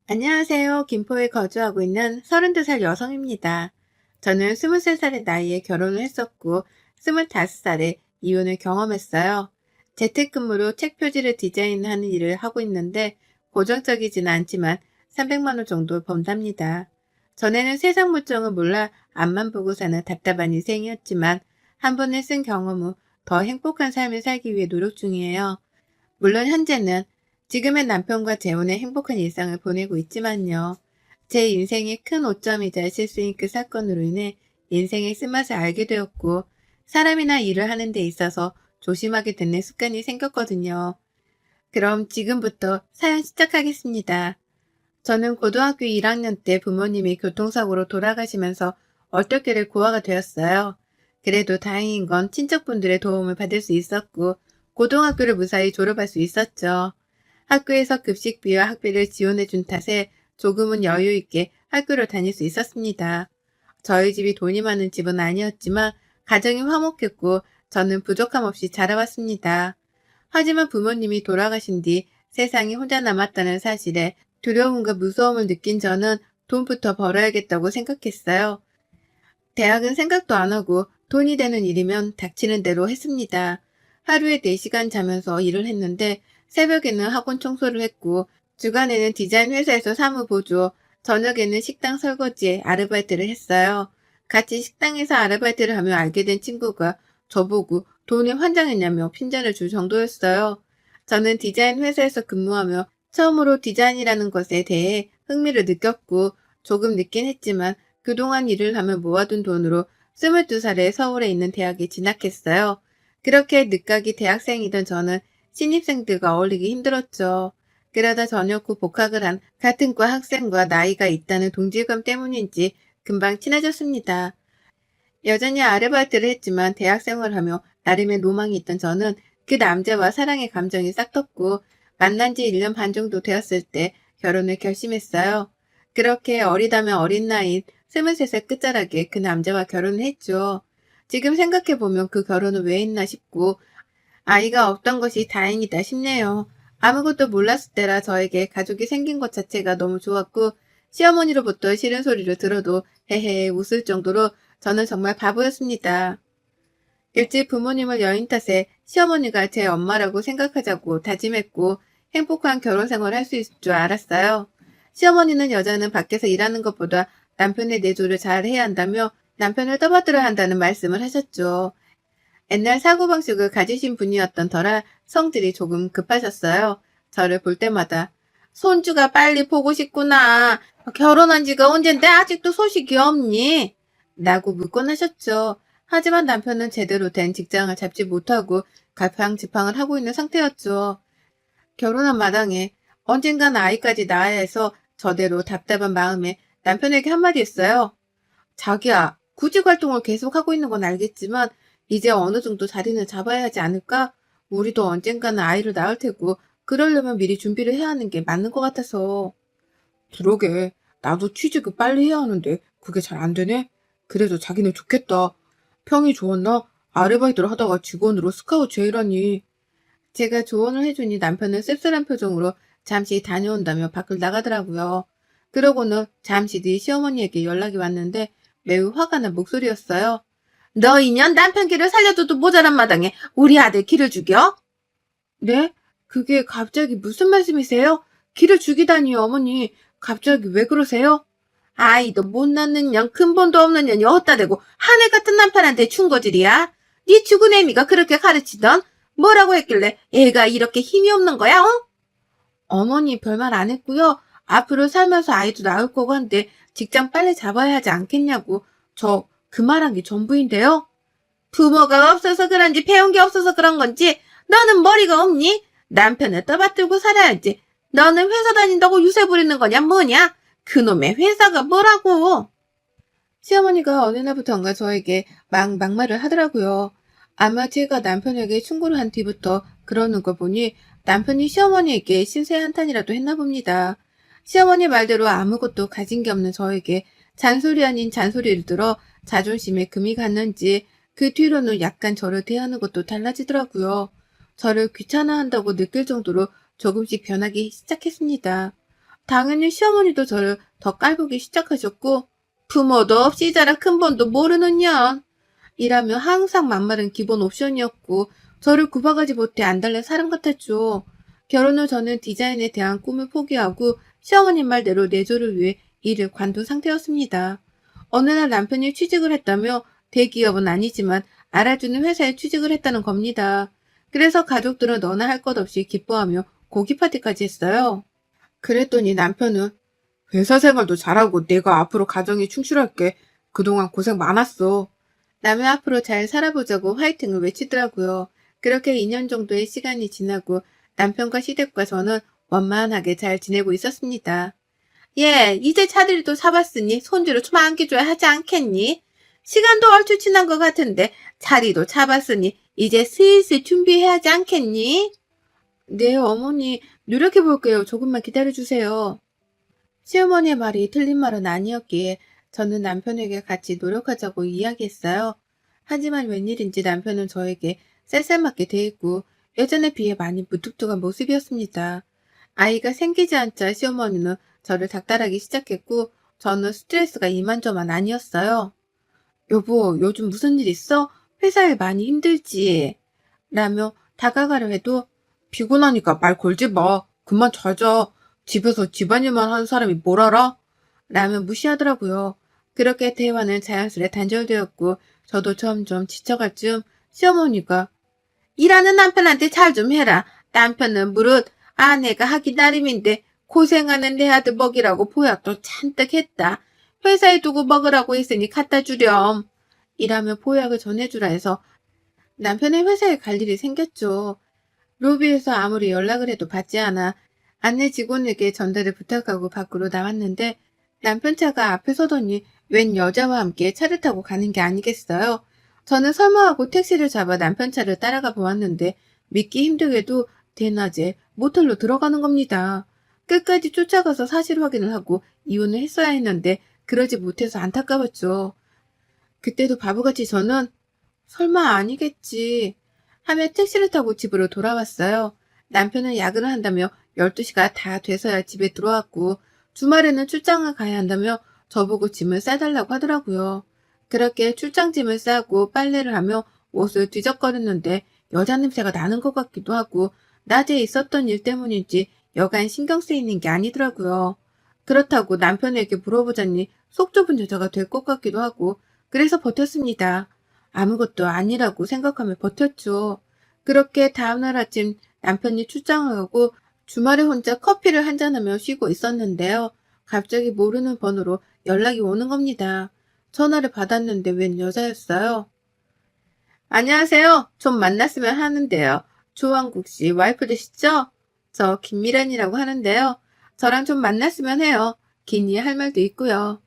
안녕하세요. 김포에 거주하고 있는 32살 여성입니다. 저는 23살의 나이에 결혼을 했었고 25살에 이혼을 경험했어요. 재택근무로 책 표지를 디자인하는 일을 하고 있는데 고정적이지는 않지만 300만 원 정도 번답니다. 전에는 세상 물정을 몰라 앞만 보고 사는 답답한 인생이었지만 한 번을 쓴 경험 후 더 행복한 삶을 살기 위해 노력 중이에요. 물론 현재는 지금의 남편과 재혼의 행복한 일상을 보내고 있지만요. 제 인생의 큰 오점이자 실수인 그 사건으로 인해 인생의 쓴맛을 알게 되었고 사람이나 일을 하는 데 있어서 조심하게 되는 습관이 생겼거든요. 그럼 지금부터 사연 시작하겠습니다. 저는 고등학교 1학년 때 부모님이 교통사고로 돌아가시면서 얼떨결에 고아가 되었어요. 그래도 다행인 건 친척분들의 도움을 받을 수 있었고 고등학교를 무사히 졸업할 수 있었죠. 학교에서 급식비와 학비를 지원해준 탓에 조금은 여유 있게 학교를 다닐 수 있었습니다. 저희 집이 돈이 많은 집은 아니었지만 가정이 화목했고 저는 부족함 없이 자라왔습니다. 하지만 부모님이 돌아가신 뒤 세상에 혼자 남았다는 사실에 두려움과 무서움을 느낀 저는 돈부터 벌어야겠다고 생각했어요. 대학은 생각도 안 하고 돈이 되는 일이면 닥치는 대로 했습니다. 하루에 4시간 자면서 일을 했는데 새벽에는 학원 청소를 했고 주간에는 디자인 회사에서 사무 보조, 저녁에는 식당 설거지에 아르바이트를 했어요. 같이 식당에서 아르바이트를 하며 알게 된 친구가 저보고 돈에 환장했냐며 핀잔을 줄 정도였어요. 저는 디자인 회사에서 근무하며 처음으로 디자인이라는 것에 대해 흥미를 느꼈고 조금 늦긴 했지만 그동안 일을 하며 모아둔 돈으로 22살에 서울에 있는 대학에 진학했어요. 그렇게 늦가기 대학생이던 저는 신입생들과 어울리기 힘들었죠. 그러다 저녁 후 복학을 한 같은 과 학생과 나이가 있다는 동질감 때문인지 금방 친해졌습니다. 여전히 아르바이트를 했지만 대학 생활을 하며 나름의 로망이 있던 저는 그 남자와 사랑의 감정이 싹텄고 만난 지 1년 반 정도 되었을 때 결혼을 결심했어요. 그렇게 어리다면 어린 나이인 23살 끝자락에 그 남자와 결혼을 했죠. 지금 생각해보면 그 결혼을 왜 했나 싶고 아이가 없던 것이 다행이다 싶네요. 아무것도 몰랐을 때라 저에게 가족이 생긴 것 자체가 너무 좋았고 시어머니로부터 싫은 소리를 들어도 헤헤 웃을 정도로 저는 정말 바보였습니다. 일찍 부모님을 여인 탓에 시어머니가 제 엄마라고 생각하자고 다짐했고 행복한 결혼 생활을 할 수 있을 줄 알았어요. 시어머니는 여자는 밖에서 일하는 것보다 남편의 내조를 잘 해야 한다며 남편을 떠받들어야 한다는 말씀을 하셨죠. 옛날 사고방식을 가지신 분이었던 터라 성질이 조금 급하셨어요. 저를 볼 때마다 손주가 빨리 보고 싶구나. 결혼한 지가 언젠데 아직도 소식이 없니? 라고 묻곤 하셨죠. 하지만 남편은 제대로 된 직장을 잡지 못하고 갈팡질팡을 하고 있는 상태였죠. 결혼한 마당에 언젠간 아이까지 낳아야 해서 저대로 답답한 마음에 남편에게 한마디 했어요. 자기야, 구직 활동을 계속하고 있는 건 알겠지만 이제 어느 정도 자리는 잡아야 하지 않을까? 우리도 언젠가는 아이를 낳을 테고 그러려면 미리 준비를 해야 하는 게 맞는 것 같아서. 그러게, 나도 취직을 빨리 해야 하는데 그게 잘 안 되네? 그래도 자기는 좋겠다. 평이 좋았나? 아르바이트를 하다가 직원으로 스카우트 제의라니. 제가 조언을 해주니 남편은 씁쓸한 표정으로 잠시 다녀온다며 밖을 나가더라고요. 그러고는 잠시 뒤 시어머니에게 연락이 왔는데 매우 화가 난 목소리였어요. 너 인연 남편 길을 살려줘도 모자란 마당에 우리 아들 길을 죽여? 네? 그게 갑자기 무슨 말씀이세요? 길을 죽이다니요, 어머니. 갑자기 왜 그러세요? 아이도 못 낳는 년, 근본도 없는 년이 어디다 대고 하늘 같은 남편한테 충고질이야? 네 죽은 애미가 그렇게 가르치던 뭐라고 했길래 애가 이렇게 힘이 없는 거야, 어? 어머니 별말 안 했고요. 앞으로 살면서 아이도 낳을 거고 한데 직장 빨리 잡아야 하지 않겠냐고. 저 그 말한 게 전부인데요. 부모가 없어서 그런지 배운 게 없어서 그런 건지 너는 머리가 없니? 남편을 떠받들고 살아야지. 너는 회사 다닌다고 유세 부리는 거냐 뭐냐? 그놈의 회사가 뭐라고. 시어머니가 어느 날부턴가 저에게 막말을 하더라고요. 아마 제가 남편에게 충고를 한 뒤부터 그러는 걸 보니 남편이 시어머니에게 신세 한탄이라도 했나 봅니다. 시어머니 말대로 아무것도 가진 게 없는 저에게 잔소리 아닌 잔소리를 들어 자존심에 금이 갔는지 그 뒤로는 약간 저를 대하는 것도 달라지더라고요. 저를 귀찮아한다고 느낄 정도로 조금씩 변하기 시작했습니다. 당연히 시어머니도 저를 더 깔보기 시작하셨고, 부모도 없이 자라 큰본도 모르는 년. 이라며 항상 막말은 기본 옵션이었고, 저를 구박하지 못해 안달난 사람 같았죠. 결혼 후 저는 디자인에 대한 꿈을 포기하고 시어머님 말대로 내조를 위해 일을 관둔 상태였습니다. 어느 날 남편이 취직을 했다며 대기업은 아니지만 알아주는 회사에 취직을 했다는 겁니다. 그래서 가족들은 너나 할 것 없이 기뻐하며 고기 파티까지 했어요. 그랬더니 남편은 회사 생활도 잘하고 내가 앞으로 가정에 충실할게. 그동안 고생 많았어. 남의 앞으로 잘 살아보자고 화이팅을 외치더라고요. 그렇게 2년 정도의 시간이 지나고 남편과 시댁과 저는 원만하게 잘 지내고 있었습니다. 예, 이제 차들이도 사봤으니 손주를 좀 안겨줘야 하지 않겠니? 시간도 얼추 지난 것 같은데 자리도 잡았으니 이제 슬슬 준비해야 하지 않겠니? 네, 어머니, 노력해볼게요. 조금만 기다려주세요. 시어머니의 말이 틀린 말은 아니었기에 저는 남편에게 같이 노력하자고 이야기했어요. 하지만 웬일인지 남편은 저에게 쌀쌀맞게 대했고 예전에 비해 많이 무뚝뚝한 모습이었습니다. 아이가 생기지 않자 시어머니는 저를 닥달하기 시작했고 저는 스트레스가 이만저만 아니었어요. 여보, 요즘 무슨 일 있어? 회사 일 많이 힘들지? 라며 다가가려 해도 피곤하니까 말 걸지 마. 그만 자자. 집에서 집안일만 하는 사람이 뭘 알아? 라며 무시하더라고요. 그렇게 대화는 자연스레 단절되었고 저도 점점 지쳐갈 즈음 시어머니가 일하는 남편한테 잘 좀 해라. 남편은 무릇 아내가 하기 나름인데 고생하는 내 아들 먹이라고 보약도 잔뜩 했다. 회사에 두고 먹으라고 했으니 갖다 주렴. 이라며 보약을 전해주라 해서 남편의 회사에 갈 일이 생겼죠. 로비에서 아무리 연락을 해도 받지 않아 안내 직원에게 전달을 부탁하고 밖으로 나왔는데 남편 차가 앞에 서더니 웬 여자와 함께 차를 타고 가는 게 아니겠어요. 저는 설마하고 택시를 잡아 남편 차를 따라가 보았는데 믿기 힘들게도 대낮에 모텔로 들어가는 겁니다. 끝까지 쫓아가서 사실 확인을 하고 이혼을 했어야 했는데 그러지 못해서 안타까웠죠. 그때도 바보같이 저는 설마 아니겠지 하며 택시를 타고 집으로 돌아왔어요. 남편은 야근을 한다며 12시가 다 돼서야 집에 들어왔고 주말에는 출장을 가야 한다며 저보고 짐을 싸달라고 하더라고요. 그렇게 출장짐을 싸고 빨래를 하며 옷을 뒤적거렸는데 여자 냄새가 나는 것 같기도 하고 낮에 있었던 일 때문인지 여간 신경 쓰이는 게 아니더라고요. 그렇다고 남편에게 물어보자니 속 좁은 여자가 될 것 같기도 하고 그래서 버텼습니다. 아무것도 아니라고 생각하며 버텼죠. 그렇게 다음날 아침 남편이 출장을 가고 주말에 혼자 커피를 한잔하며 쉬고 있었는데요. 갑자기 모르는 번호로 연락이 오는 겁니다. 전화를 받았는데 웬 여자였어요. 안녕하세요. 좀 만났으면 하는데요. 조한국 씨 와이프 되시죠? 저 김미란이라고 하는데요. 저랑 좀 만났으면 해요. 긴이 할 말도 있고요.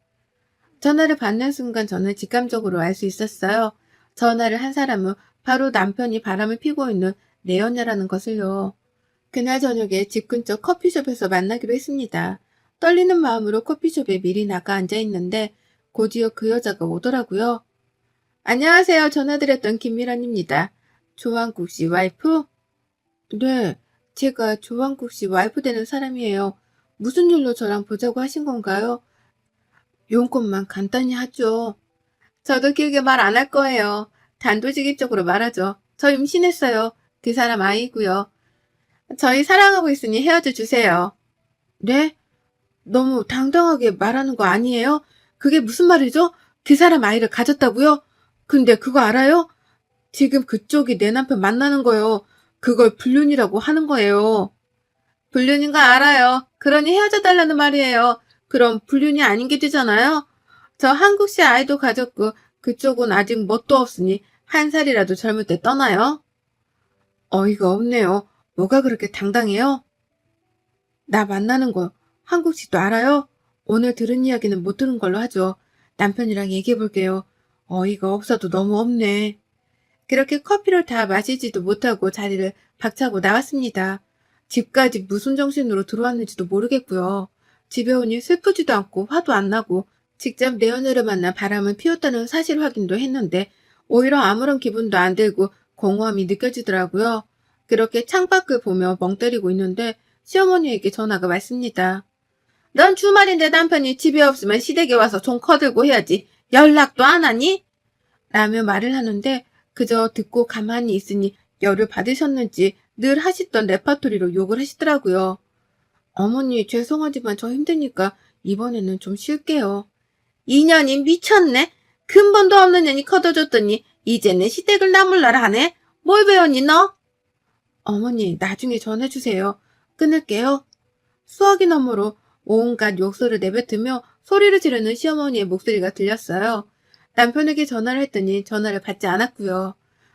전화를 받는 순간 저는 직감적으로 알 수 있었어요. 전화를 한 사람은 바로 남편이 바람을 피고 있는 레연녀라는 것을요. 그날 저녁에 집 근처 커피숍에서 만나기로 했습니다. 떨리는 마음으로 커피숍에 미리 나가 앉아있는데 곧이어 그 여자가 오더라고요. 안녕하세요. 전화드렸던 김미란입니다. 조한국 씨 와이프? 네, 제가 조한국 씨 와이프 되는 사람이에요. 무슨 일로 저랑 보자고 하신 건가요? 용건만 간단히 하죠. 저도 길게 말 안 할 거예요. 단도직입적으로 말하죠. 저 임신했어요. 그 사람 아이고요. 저희 사랑하고 있으니 헤어져 주세요. 네? 너무 당당하게 말하는 거 아니에요? 그게 무슨 말이죠? 그 사람 아이를 가졌다고요? 근데 그거 알아요? 지금 그쪽이 내 남편 만나는 거요. 그걸 불륜이라고 하는 거예요. 불륜인 거 알아요. 그러니 헤어져 달라는 말이에요. 그럼 불륜이 아닌 게 되잖아요. 저 한국식 아이도 가졌고 그쪽은 아직 뭣도 없으니 한 살이라도 젊을 때 떠나요. 어이가 없네요. 뭐가 그렇게 당당해요? 나 만나는 거 한국식도 알아요? 오늘 들은 이야기는 못 들은 걸로 하죠. 남편이랑 얘기해 볼게요. 어이가 없어도 너무 없네. 그렇게 커피를 다 마시지도 못하고 자리를 박차고 나왔습니다. 집까지 무슨 정신으로 들어왔는지도 모르겠고요. 집에 오니 슬프지도 않고 화도 안 나고 직접 내 연애를 만나 바람을 피웠다는 사실 확인도 했는데 오히려 아무런 기분도 안 들고 공허함이 느껴지더라고요. 그렇게 창밖을 보며 멍 때리고 있는데 시어머니에게 전화가 왔습니다. 넌 주말인데 남편이 집에 없으면 시댁에 와서 좀 커들고 해야지. 연락도 안 하니? 라며 말을 하는데 그저 듣고 가만히 있으니 열을 받으셨는지 늘 하시던 레파토리로 욕을 하시더라고요. 어머니 죄송하지만 저 힘드니까 이번에는 좀 쉴게요. 이 년이 미쳤네. 근본도 없는 년이 커둬줬더니 이제는 시댁을 나물라라 하네. 뭘 배웠니 너? 어머니 나중에 전해주세요. 끊을게요. 수화기 너머로 온갖 욕설을 내뱉으며 소리를 지르는 시어머니의 목소리가 들렸어요. 남편에게 전화를 했더니 전화를 받지 않았고요.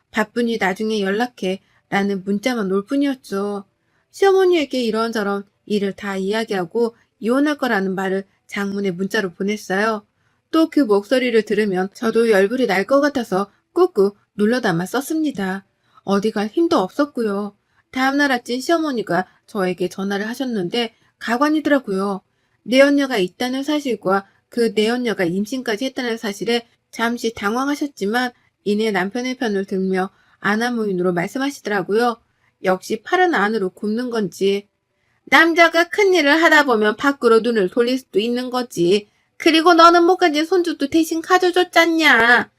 바쁘니 나중에 연락해 라는 문자만 올 뿐이었죠. 시어머니에게 이런저런 일을 다 이야기하고 이혼할 거라는 말을 장문의 문자로 보냈어요. 또 그 목소리를 들으면 저도 열불이 날 것 같아서 꾹꾹 눌러 담아 썼습니다. 어디 갈 힘도 없었고요. 다음날 아침 시어머니가 저에게 전화를 하셨는데 가관이더라고요. 내연녀가 있다는 사실과 그 내연녀가 임신까지 했다는 사실에 잠시 당황하셨지만 이내 남편의 편을 들며 아나무인으로 말씀하시더라고요. 역시 팔은 안으로 굽는 건지. 남자가 큰일을 하다 보면 밖으로 눈을 돌릴 수도 있는 거지. 그리고 너는 못 가진 손주도 대신 가져줬잖냐.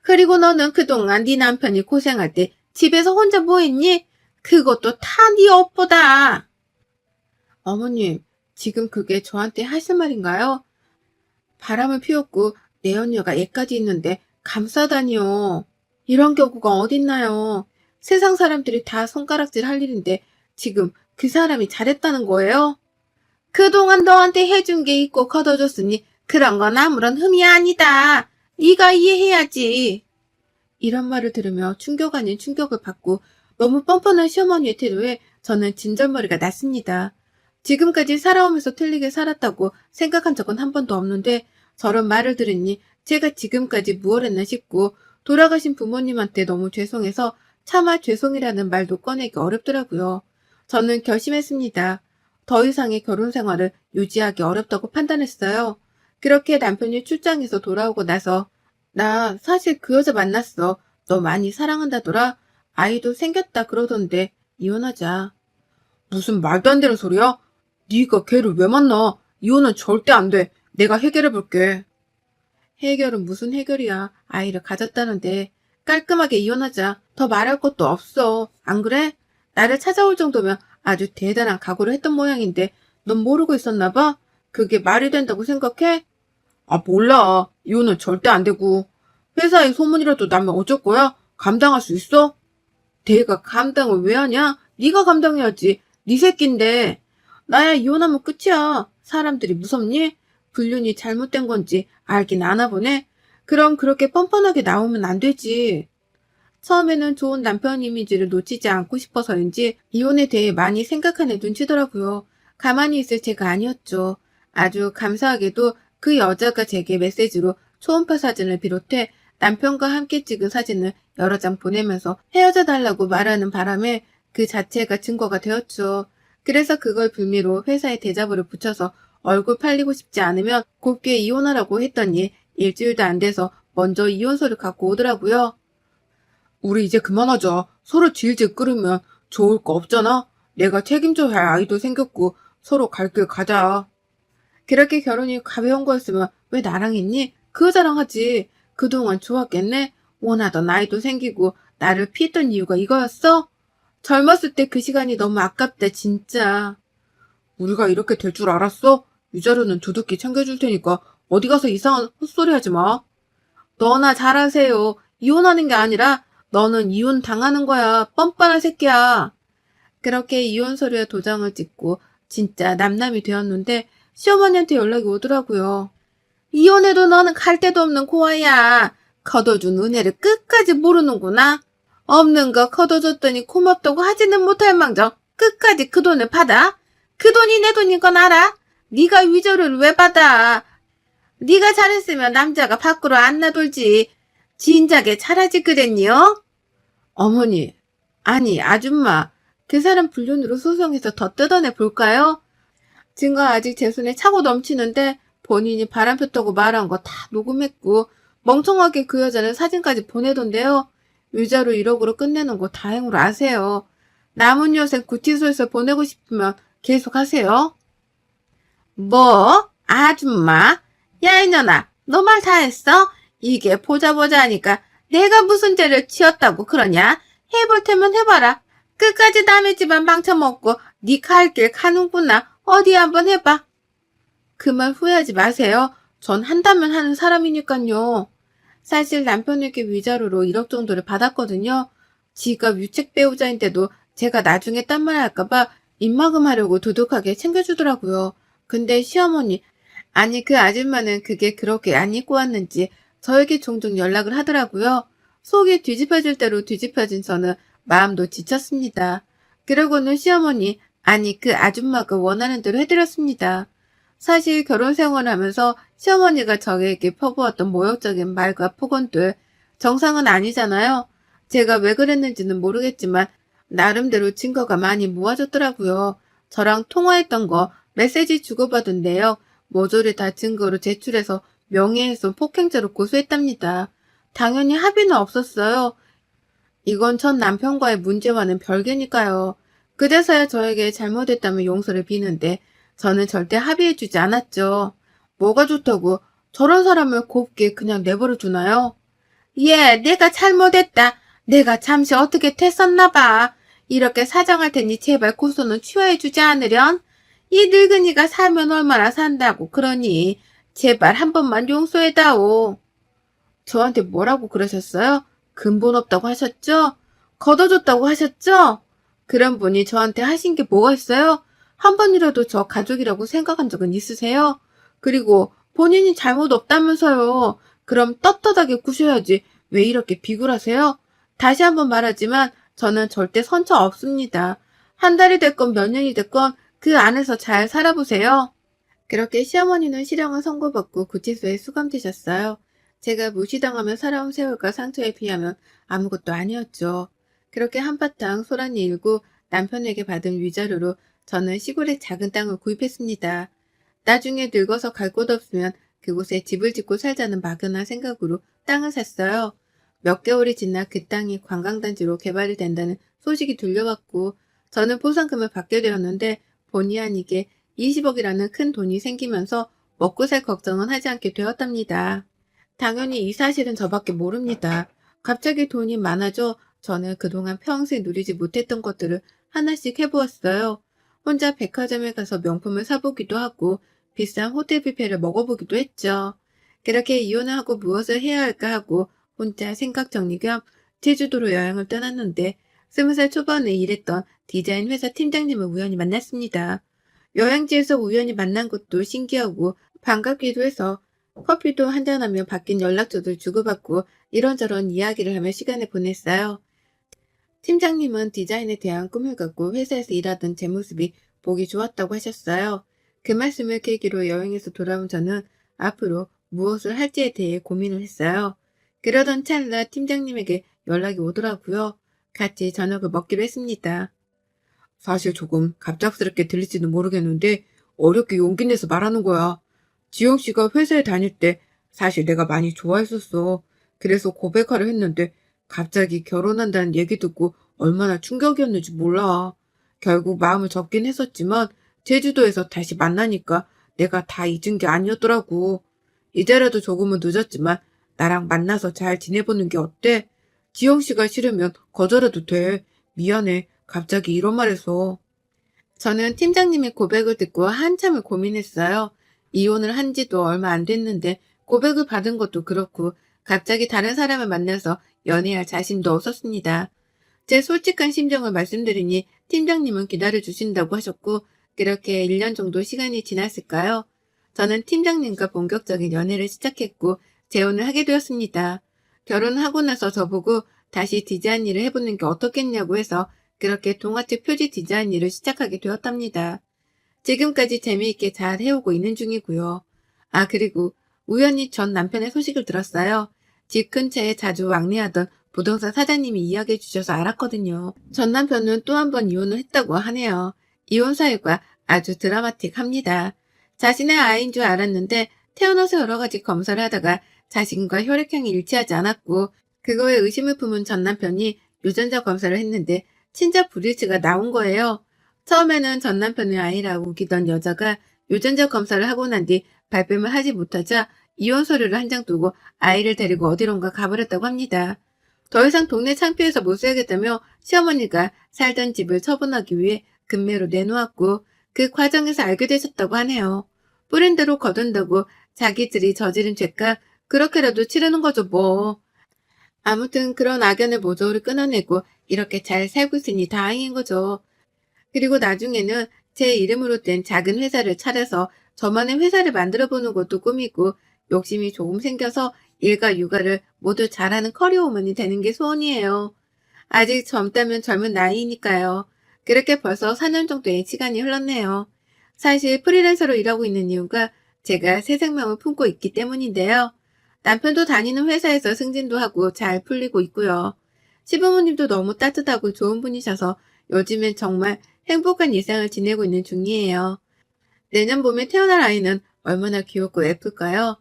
그리고 너는 그동안 네 남편이 고생할 때 집에서 혼자 뭐 했니? 그것도 다 네 업보다. 어머님, 지금 그게 저한테 하실 말인가요? 바람을 피웠고 내연녀가 얘까지 있는데 감싸다니요. 이런 경우가 어딨나요? 세상 사람들이 다 손가락질 할 일인데 지금 그 사람이 잘했다는 거예요? 그동안 너한테 해준 게 있고 걷어줬으니 그런 건 아무런 흠이 아니다. 네가 이해해야지. 이런 말을 들으며 충격 아닌 충격을 받고 너무 뻔뻔한 시어머니의 태도에 저는 진절머리가 났습니다. 지금까지 살아오면서 틀리게 살았다고 생각한 적은 한 번도 없는데 저런 말을 들으니 제가 지금까지 무엇 했나 싶고 돌아가신 부모님한테 너무 죄송해서 차마 죄송이라는 말도 꺼내기 어렵더라고요. 저는 결심했습니다. 더 이상의 결혼 생활을 유지하기 어렵다고 판단했어요. 그렇게 남편이 출장에서 돌아오고 나서 나 사실 그 여자 만났어. 너 많이 사랑한다더라. 아이도 생겼다 그러던데 이혼하자. 무슨 말도 안 되는 소리야? 네가 걔를 왜 만나? 이혼은 절대 안 돼. 내가 해결해 볼게. 해결은 무슨 해결이야. 아이를 가졌다는데. 깔끔하게 이혼하자. 더 말할 것도 없어. 안 그래? 나를 찾아올 정도면 아주 대단한 각오를 했던 모양인데 넌 모르고 있었나 봐? 그게 말이 된다고 생각해? 아, 몰라. 이혼은 절대 안 되고. 회사에 소문이라도 나면 어쩔 거야? 감당할 수 있어? 내가 감당을 왜 하냐? 네가 감당해야지. 네 새끼인데. 나야 이혼하면 끝이야. 사람들이 무섭니? 불륜이 잘못된 건지 알긴 아나 보네. 그럼 그렇게 뻔뻔하게 나오면 안 되지. 처음에는 좋은 남편 이미지를 놓치지 않고 싶어서인지 이혼에 대해 많이 생각하는 눈치더라고요. 가만히 있을 제가 아니었죠. 아주 감사하게도 그 여자가 제게 메시지로 초음파 사진을 비롯해 남편과 함께 찍은 사진을 여러 장 보내면서 헤어져 달라고 말하는 바람에 그 자체가 증거가 되었죠. 그래서 그걸 빌미로 회사에 대자보를 붙여서 얼굴 팔리고 싶지 않으면 곱게 이혼하라고 했더니 일주일도 안 돼서 먼저 이혼서를 갖고 오더라고요. 우리 이제 그만하자. 서로 질질 끌으면 좋을 거 없잖아. 내가 책임져야 할 아이도 생겼고 서로 갈 길 가자. 그렇게 결혼이 가벼운 거였으면 왜 나랑 했니? 그 여자랑 하지. 그동안 좋았겠네? 원하던 아이도 생기고 나를 피했던 이유가 이거였어? 젊었을 때 그 시간이 너무 아깝다 진짜. 우리가 이렇게 될 줄 알았어? 유자료는 두둑히 챙겨줄 테니까 어디 가서 이상한 헛소리 하지 마. 너나 잘하세요. 이혼하는 게 아니라 너는 이혼 당하는 거야. 뻔뻔한 새끼야. 그렇게 이혼 서류에 도장을 찍고 진짜 남남이 되었는데 시어머니한테 연락이 오더라고요. 이혼해도 너는 갈 데도 없는 고아야. 거둬준 은혜를 끝까지 모르는구나. 없는 거 거둬줬더니 고맙다고 하지는 못할 망정 끝까지 그 돈을 받아? 그 돈이 내 돈인 건 알아? 네가 위조를 왜 받아? 네가 잘했으면 남자가 밖으로 안 나돌지. 진작에 잘하지 그랬니요? 어머니, 아니 아줌마, 그 사람 불륜으로 소송해서 더 뜯어내 볼까요? 증거 아직 제 손에 차고 넘치는데 본인이 바람 폈다고 말한 거 다 녹음했고 멍청하게 그 여자는 사진까지 보내던데요. 위자료 1억으로 끝내는 거 다행으로 아세요. 남은 여생 구치소에서 보내고 싶으면 계속 하세요. 뭐? 아줌마? 야, 이년아, 너 말 다 했어? 이게 보자 하니까 내가 무슨 죄를 지었다고 그러냐? 해볼 테면 해봐라. 끝까지 남의 집안 망쳐먹고 네 갈 길 가는구나. 어디 한번 해봐. 그 말 후회하지 마세요. 전 한다면 하는 사람이니깐요. 사실 남편에게 위자료로 1억 정도를 받았거든요. 지가 유책 배우자인데도 제가 나중에 딴 말 할까봐 입막음하려고 두둑하게 챙겨주더라고요. 근데 시어머니, 아니 그 아줌마는 그게 그렇게 안 입고 왔는지 저에게 종종 연락을 하더라고요. 속이 뒤집어질 대로 뒤집어진 저는 마음도 지쳤습니다. 그러고는 시어머니, 아니 그 아줌마가 원하는 대로 해드렸습니다. 사실 결혼 생활을 하면서 시어머니가 저에게 퍼부었던 모욕적인 말과 폭언들 정상은 아니잖아요. 제가 왜 그랬는지는 모르겠지만 나름대로 증거가 많이 모아졌더라고요. 저랑 통화했던 거 메시지 주고받은 내역 모조리 다 증거로 제출해서 명예훼손 폭행죄로 고소했답니다. 당연히 합의는 없었어요. 이건 전 남편과의 문제와는 별개니까요. 그제서야 저에게 잘못했다면 용서를 비는데 저는 절대 합의해주지 않았죠. 뭐가 좋다고 저런 사람을 곱게 그냥 내버려 두나요? 예, 내가 잘못했다. 내가 잠시 어떻게 됐었나 봐. 이렇게 사정할 테니 제발 고소는 취하해주지 않으련? 이 늙은이가 살면 얼마나 산다고 그러니 제발 한 번만 용서해다오. 저한테 뭐라고 그러셨어요? 근본 없다고 하셨죠? 걷어줬다고 하셨죠? 그런 분이 저한테 하신 게 뭐가 있어요? 한 번이라도 저 가족이라고 생각한 적은 있으세요? 그리고 본인이 잘못 없다면서요. 그럼 떳떳하게 구셔야지 왜 이렇게 비굴하세요? 다시 한번 말하지만 저는 절대 선처 없습니다. 한 달이 됐건 몇 년이 됐건 그 안에서 잘 살아보세요. 그렇게 시어머니는 실형을 선고받고 구치소에 수감되셨어요. 제가 무시당하며 살아온 세월과 상처에 비하면 아무것도 아니었죠. 그렇게 한바탕 소란이 일고 남편에게 받은 위자료로 저는 시골에 작은 땅을 구입했습니다. 나중에 늙어서 갈 곳 없으면 그곳에 집을 짓고 살자는 막연한 생각으로 땅을 샀어요. 몇 개월이 지나 그 땅이 관광단지로 개발이 된다는 소식이 들려왔고 저는 포상금을 받게 되었는데 본의 아니게 20억이라는 큰 돈이 생기면서 먹고 살 걱정은 하지 않게 되었답니다. 당연히 이 사실은 저밖에 모릅니다. 갑자기 돈이 많아져 저는 그동안 평생 누리지 못했던 것들을 하나씩 해보았어요. 혼자 백화점에 가서 명품을 사보기도 하고 비싼 호텔 뷔페를 먹어보기도 했죠. 그렇게 이혼을 하고 무엇을 해야 할까 하고 혼자 생각 정리 겸 제주도로 여행을 떠났는데 20살 초반에 일했던 디자인 회사 팀장님을 우연히 만났습니다. 여행지에서 우연히 만난 것도 신기하고 반갑기도 해서 커피도 한잔하며 바뀐 연락처도 주고받고 이런저런 이야기를 하며 시간을 보냈어요. 팀장님은 디자인에 대한 꿈을 갖고 회사에서 일하던 제 모습이 보기 좋았다고 하셨어요. 그 말씀을 계기로 여행에서 돌아온 저는 앞으로 무엇을 할지에 대해 고민을 했어요. 그러던 찰나 팀장님에게 연락이 오더라고요. 같이 저녁을 먹기로 했습니다. 사실 조금 갑작스럽게 들릴지는 모르겠는데 어렵게 용기 내서 말하는 거야. 지영 씨가 회사에 다닐 때 사실 내가 많이 좋아했었어. 그래서 고백하려 했는데 갑자기 결혼한다는 얘기 듣고 얼마나 충격이었는지 몰라. 결국 마음을 접긴 했었지만 제주도에서 다시 만나니까 내가 다 잊은 게 아니었더라고. 이제라도 조금은 늦었지만 나랑 만나서 잘 지내보는 게 어때? 지영 씨가 싫으면 거절해도 돼. 미안해. 갑자기 이런 말해서. 저는 팀장님의 고백을 듣고 한참을 고민했어요. 이혼을 한 지도 얼마 안 됐는데 고백을 받은 것도 그렇고 갑자기 다른 사람을 만나서 연애할 자신도 없었습니다. 제 솔직한 심정을 말씀드리니 팀장님은 기다려주신다고 하셨고 그렇게 1년 정도 시간이 지났을까요? 저는 팀장님과 본격적인 연애를 시작했고 재혼을 하게 되었습니다. 결혼하고 나서 저보고 다시 디자인 일을 해보는 게 어떻겠냐고 해서 그렇게 동화책 표지 디자인 일을 시작하게 되었답니다. 지금까지 재미있게 잘 해오고 있는 중이고요. 아, 그리고 우연히 전 남편의 소식을 들었어요. 집 근처에 자주 왕래하던 부동산 사장님이 이야기해 주셔서 알았거든요. 전 남편은 또 한 번 이혼을 했다고 하네요. 이혼 사유가 아주 드라마틱합니다. 자신의 아이인 줄 알았는데 태어나서 여러 가지 검사를 하다가 자신과 혈액형이 일치하지 않았고 그거에 의심을 품은 전 남편이 유전자 검사를 했는데 친자 불일치가 나온 거예요. 처음에는 전 남편의 아이라고 우기던 여자가 유전자 검사를 하고 난 뒤 발뺌을 하지 못하자 이혼 서류를 한 장 두고 아이를 데리고 어디론가 가버렸다고 합니다. 더 이상 동네 창피해서 못 살겠다며 시어머니가 살던 집을 처분하기 위해 금매로 내놓았고 그 과정에서 알게 되셨다고 하네요. 뿌린 대로 거둔다고 자기들이 저지른 죄값 그렇게라도 치르는 거죠 뭐. 아무튼 그런 악연을 모조리 끊어내고 이렇게 잘 살고 있으니 다행인 거죠. 그리고 나중에는 제 이름으로 된 작은 회사를 차려서 저만의 회사를 만들어 보는 것도 꿈이고 욕심이 조금 생겨서 일과 육아를 모두 잘하는 커리어우먼이 되는 게 소원이에요. 아직 젊다면 젊은 나이니까요. 그렇게 벌써 4년 정도의 시간이 흘렀네요. 사실 프리랜서로 일하고 있는 이유가 제가 새 생명을 품고 있기 때문인데요. 남편도 다니는 회사에서 승진도 하고 잘 풀리고 있고요. 시부모님도 너무 따뜻하고 좋은 분이셔서 요즘엔 정말 행복한 일상을 지내고 있는 중이에요. 내년 봄에 태어날 아이는 얼마나 귀엽고 예쁠까요?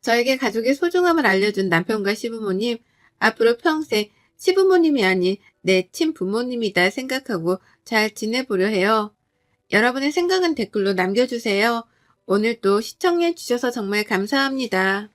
저에게 가족의 소중함을 알려준 남편과 시부모님, 앞으로 평생 시부모님이 아닌 내 친부모님이다 생각하고 잘 지내보려 해요. 여러분의 생각은 댓글로 남겨주세요. 오늘도 시청해주셔서 정말 감사합니다.